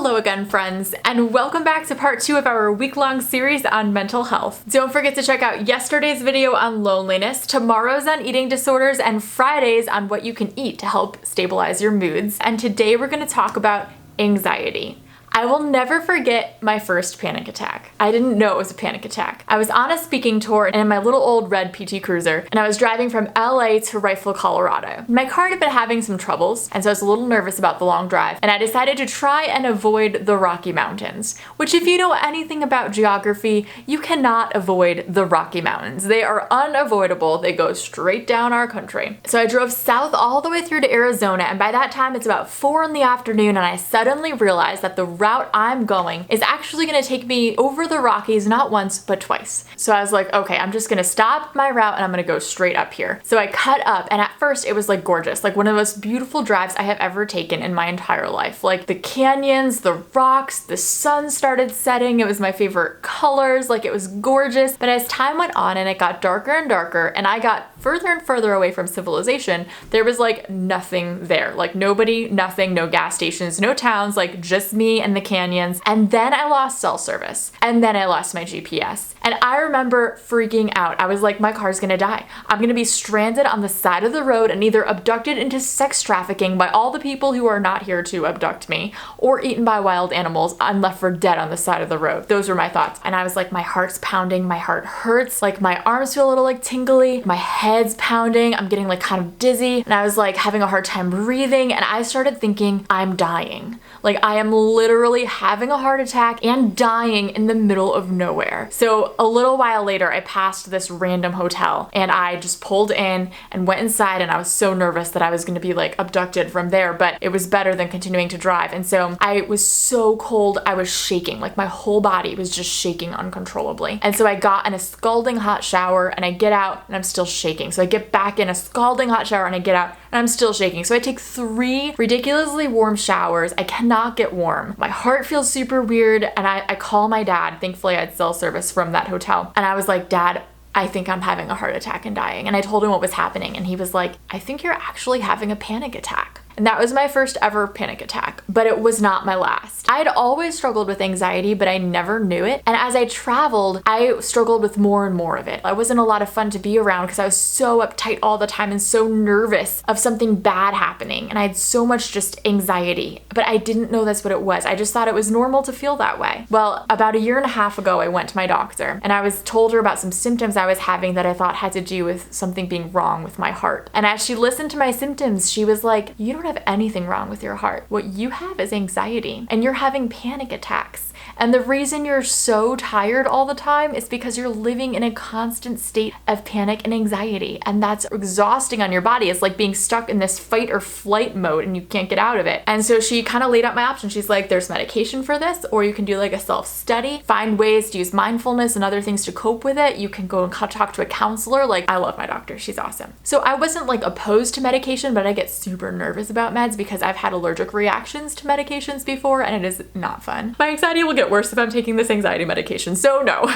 Hello again, friends, and welcome back to part 2 of our week-long series on mental health. Don't forget to check out yesterday's video on loneliness, tomorrow's on eating disorders, and Friday's on what you can eat to help stabilize your moods. And today we're going to talk about anxiety. I will never forget my first panic attack. I didn't know it was a panic attack. I was on a speaking tour in my little old red PT Cruiser, and I was driving from LA to Rifle, Colorado. My car had been having some troubles, and so I was a little nervous about the long drive, and I decided to try and avoid the Rocky Mountains, which if you know anything about geography, you cannot avoid the Rocky Mountains. They are unavoidable. They go straight down our country. So I drove south all the way through to Arizona, and by that time it's about 4 in the afternoon, and I suddenly realized that the route I'm going is actually going to take me over the Rockies not once but twice. So I was like, okay, I'm just going to stop my route and I'm going to go straight up here. So I cut up, and at first it was like gorgeous, like one of the most beautiful drives I have ever taken in my entire life. Like the canyons, the rocks, the sun started setting. It was my favorite colors, like it was gorgeous. But as time went on and it got darker and darker and I got further and further away from civilization, there was like nothing there. Like nobody, nothing, no gas stations, no towns, like just me and the canyons. And then I lost cell service. And then I lost my GPS. And I remember freaking out. I was like, my car's gonna die. I'm gonna be stranded on the side of the road and either abducted into sex trafficking by all the people who are not here to abduct me, or eaten by wild animals. I'm left for dead on the side of the road. Those were my thoughts. And I was like, my heart's pounding, my heart hurts, like my arms feel a little like tingly, my head's pounding, I'm getting like kind of dizzy, and I was like having a hard time breathing, and I started thinking, I'm dying. Like I am literally having a heart attack and dying in the middle of nowhere. So a little while later, I passed this random hotel and I just pulled in and went inside, and I was so nervous that I was gonna be like abducted from there, but it was better than continuing to drive. And so I was so cold, I was shaking, like my whole body was just shaking uncontrollably. And so I got in a scalding hot shower and I get out and I'm still shaking. So I get back in a scalding hot shower and I get out and I'm still shaking. So I take 3 ridiculously warm showers. I cannot get warm. My heart feels super weird, and I call my dad. Thankfully I had cell service from that hotel. And I was like, Dad, I think I'm having a heart attack and dying. And I told him what was happening, and he was like, I think you're actually having a panic attack. And that was my first ever panic attack, but it was not my last. I had always struggled with anxiety, but I never knew it. And as I traveled, I struggled with more and more of it. I wasn't a lot of fun to be around because I was so uptight all the time and so nervous of something bad happening. And I had so much just anxiety, but I didn't know that's what it was. I just thought it was normal to feel that way. Well, about 1.5 years ago, I went to my doctor and I was told her about some symptoms I was having that I thought had to do with something being wrong with my heart. And as she listened to my symptoms, she was like, you don't have anything wrong with your heart. What you have is anxiety, and you're having panic attacks. And the reason you're so tired all the time is because you're living in a constant state of panic and anxiety. And that's exhausting on your body. It's like being stuck in this fight or flight mode and you can't get out of it. And so she kind of laid out my options. She's like, there's medication for this, or you can do like a self-study, find ways to use mindfulness and other things to cope with it. You can go and talk to a counselor. Like, I love my doctor. She's awesome. So I wasn't like opposed to medication, but I get super nervous about meds because I've had allergic reactions to medications before, and it is not fun. My anxiety will get worse if I'm taking this anxiety medication, so no.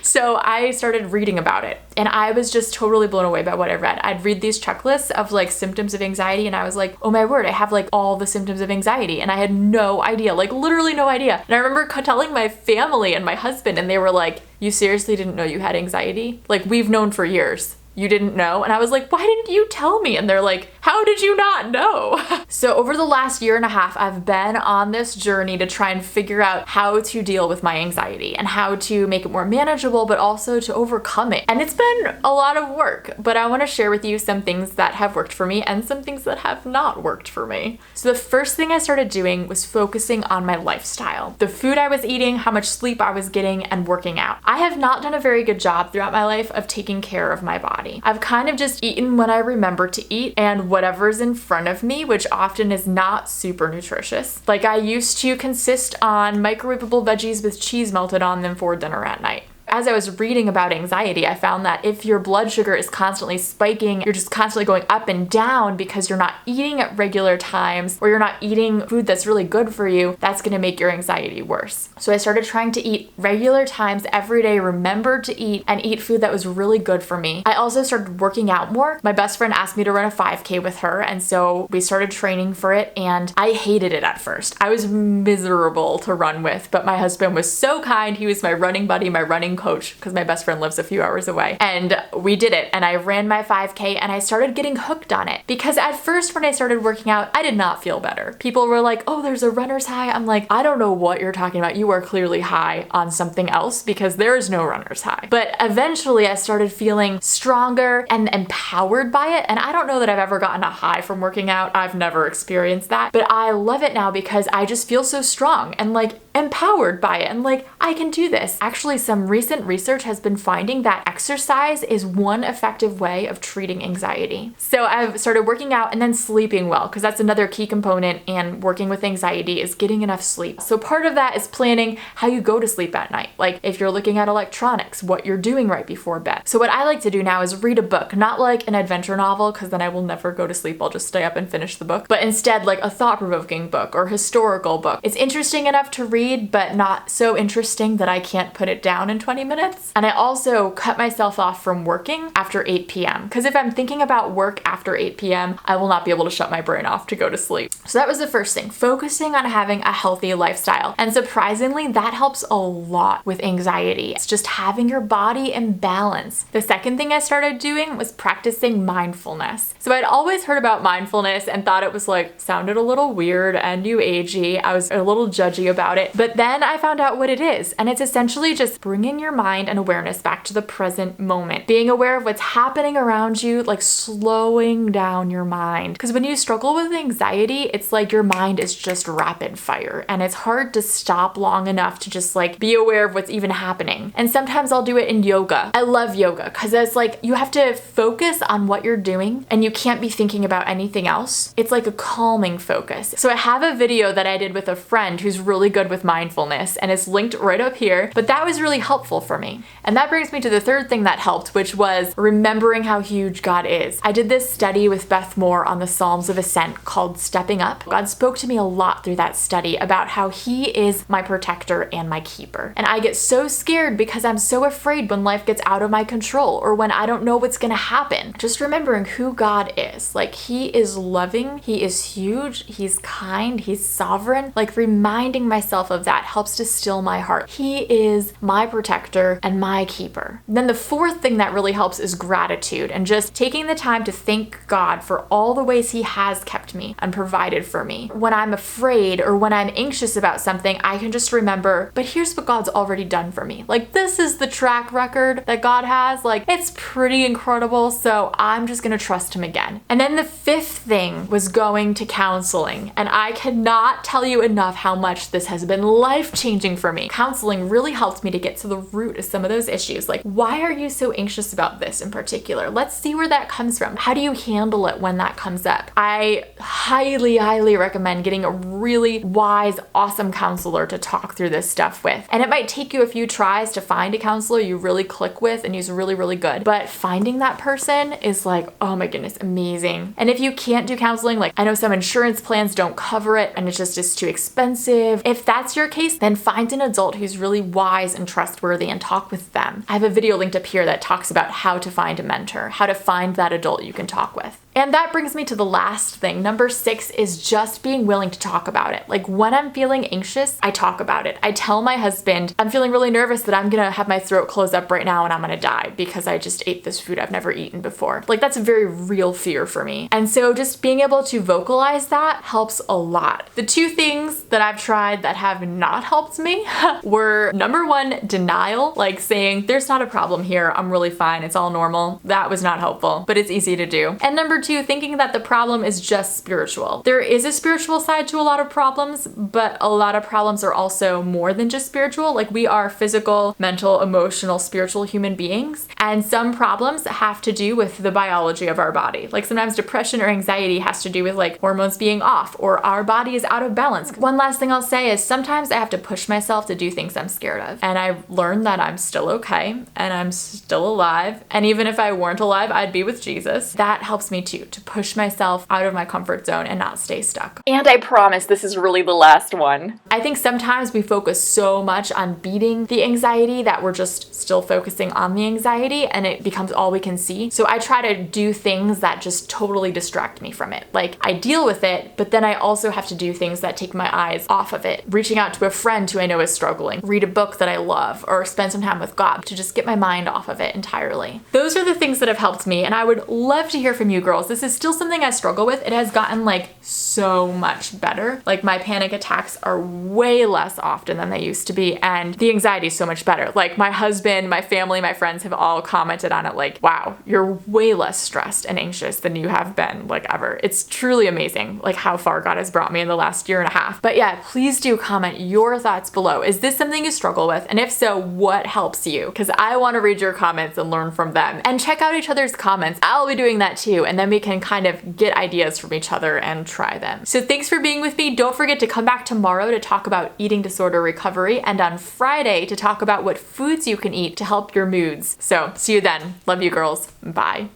So I started reading about it, and I was just totally blown away by what I read. I'd read these checklists of like symptoms of anxiety, and I was like, oh my word, I have like all the symptoms of anxiety, and I had no idea, like literally no idea. And I remember telling my family and my husband, and they were like, you seriously didn't know you had anxiety? Like, we've known for years. You didn't know? And I was like, why didn't you tell me? And they're like, how did you not know? So over the last 1.5 years, I've been on this journey to try and figure out how to deal with my anxiety and how to make it more manageable, but also to overcome it. And it's been a lot of work, but I want to share with you some things that have worked for me and some things that have not worked for me. So the first thing I started doing was focusing on my lifestyle, the food I was eating, how much sleep I was getting, and working out. I have not done a very good job throughout my life of taking care of my body. I've kind of just eaten when I remember to eat and whatever's in front of me, which often is not super nutritious. Like I used to consist on microwavable veggies with cheese melted on them for dinner at night. As I was reading about anxiety, I found that if your blood sugar is constantly spiking, you're just constantly going up and down because you're not eating at regular times or you're not eating food that's really good for you, that's going to make your anxiety worse. So I started trying to eat regular times every day, remembered to eat, and eat food that was really good for me. I also started working out more. My best friend asked me to run a 5K with her, and so we started training for it, and I hated it at first. I was miserable to run with, but my husband was so kind. He was my running buddy, my running coach, because my best friend lives a few hours away. And we did it, and I ran my 5K, and I started getting hooked on it. Because at first when I started working out, I did not feel better. People were like, oh, there's a runner's high. I'm like, I don't know what you're talking about. You are clearly high on something else because there is no runner's high. But eventually I started feeling stronger and empowered by it. And I don't know that I've ever gotten a high from working out. I've never experienced that, but I love it now because I just feel so strong and like empowered by it and like I can do this. Actually, some recent research has been finding that exercise is one effective way of treating anxiety. So I've started working out and then sleeping well, because that's another key component in working with anxiety is getting enough sleep. So part of that is planning how you go to sleep at night. Like if you're looking at electronics, what you're doing right before bed. So what I like to do now is read a book, not like an adventure novel, because then I will never go to sleep. I'll just stay up and finish the book, but instead like a thought-provoking book or historical book. It's interesting enough to read, but not so interesting that I can't put it down in 20 minutes. And I also cut myself off from working after 8 p.m. because if I'm thinking about work after 8 p.m., I will not be able to shut my brain off to go to sleep. So that was the first thing, focusing on having a healthy lifestyle. And surprisingly, that helps a lot with anxiety. It's just having your body in balance. The second thing I started doing was practicing mindfulness. So I'd always heard about mindfulness and thought it was like, sounded a little weird and new agey. I was a little judgy about it, but then I found out what it is. And it's essentially just bringing your mind and awareness back to the present moment, being aware of what's happening around you, like slowing down your mind. Because when you struggle with anxiety, it's like your mind is just rapid fire and it's hard to stop long enough to just like be aware of what's even happening. And sometimes I'll do it in yoga. I love yoga because it's like you have to focus on what you're doing and you can't be thinking about anything else. It's like a calming focus. So I have a video that I did with a friend who's really good with mindfulness and it's linked right up here, but that was really helpful for me. And that brings me to the third thing that helped, which was remembering how huge God is. I did this study with Beth Moore on the Psalms of Ascent called Stepping Up. God spoke to me a lot through that study about how He is my protector and my keeper. And I get so scared because I'm so afraid when life gets out of my control or when I don't know what's gonna happen. Just remembering who God is. Like He is loving, He is huge, He's kind, He's sovereign. Like reminding myself of that helps to still my heart. He is my protector and my keeper. Then the fourth thing that really helps is gratitude and just taking the time to thank God for all the ways He has kept me and provided for me. When I'm afraid or when I'm anxious about something, I can just remember, but here's what God's already done for me. Like this is the track record that God has. Like it's pretty incredible. So I'm just gonna trust Him again. And then the fifth thing was going to counseling. And I cannot tell you enough how much this has been life-changing for me. Counseling really helped me to get to the root of some of those issues. Like, why are you so anxious about this in particular? Let's see where that comes from. How do you handle it when that comes up? I highly recommend getting a really wise, awesome counselor to talk through this stuff with. And it might take you a few tries to find a counselor you really click with and who's really good. But finding that person is like, oh my goodness, amazing. And if you can't do counseling, like I know some insurance plans don't cover it and it's too expensive. If that's your case, then find an adult who's really wise and trustworthy and talk with them. I have a video linked up here that talks about how to find a mentor, how to find that adult you can talk with. And that brings me to the last thing. Number 6 is just being willing to talk about it. Like when I'm feeling anxious, I talk about it. I tell my husband, I'm feeling really nervous that I'm gonna have my throat close up right now and I'm gonna die because I just ate this food I've never eaten before. Like that's a very real fear for me. And so just being able to vocalize that helps a lot. The 2 things that I've tried that have not helped me were number 1, denial, like saying there's not a problem here, I'm really fine, it's all normal. That was not helpful, but it's easy to do. And number 2 to thinking that the problem is just spiritual. There is a spiritual side to a lot of problems, but a lot of problems are also more than just spiritual. Like, we are physical, mental, emotional, spiritual human beings, and some problems have to do with the biology of our body. Like, sometimes depression or anxiety has to do with like hormones being off or our body is out of balance. One last thing I'll say is sometimes I have to push myself to do things I'm scared of, and I've learned that I'm still okay and I'm still alive, and even if I weren't alive, I'd be with Jesus. That helps me too, to push myself out of my comfort zone and not stay stuck. And I promise this is really the last one. I think sometimes we focus so much on beating the anxiety that we're just still focusing on the anxiety and it becomes all we can see. So I try to do things that just totally distract me from it. Like, I deal with it, but then I also have to do things that take my eyes off of it. Reaching out to a friend who I know is struggling, read a book that I love, or spend some time with God to just get my mind off of it entirely. Those are the things that have helped me, and I would love to hear from you girls. This is still something I struggle with. It has gotten like so much better. Like, my panic attacks are way less often than they used to be, and the anxiety is so much better. Like, my husband, my family, my friends have all commented on it like, wow, you're way less stressed and anxious than you have been like ever. It's truly amazing like how far God has brought me in the last year and a half. But yeah, please do comment your thoughts below. Is this something you struggle with? And if so, what helps you? Because I want to read your comments and learn from them. And check out each other's comments. I'll be doing that too, and then we can kind of get ideas from each other and try them. So thanks for being with me. Don't forget to come back tomorrow to talk about eating disorder recovery, and on Friday to talk about what foods you can eat to help your moods. So see you then. Love you girls. Bye.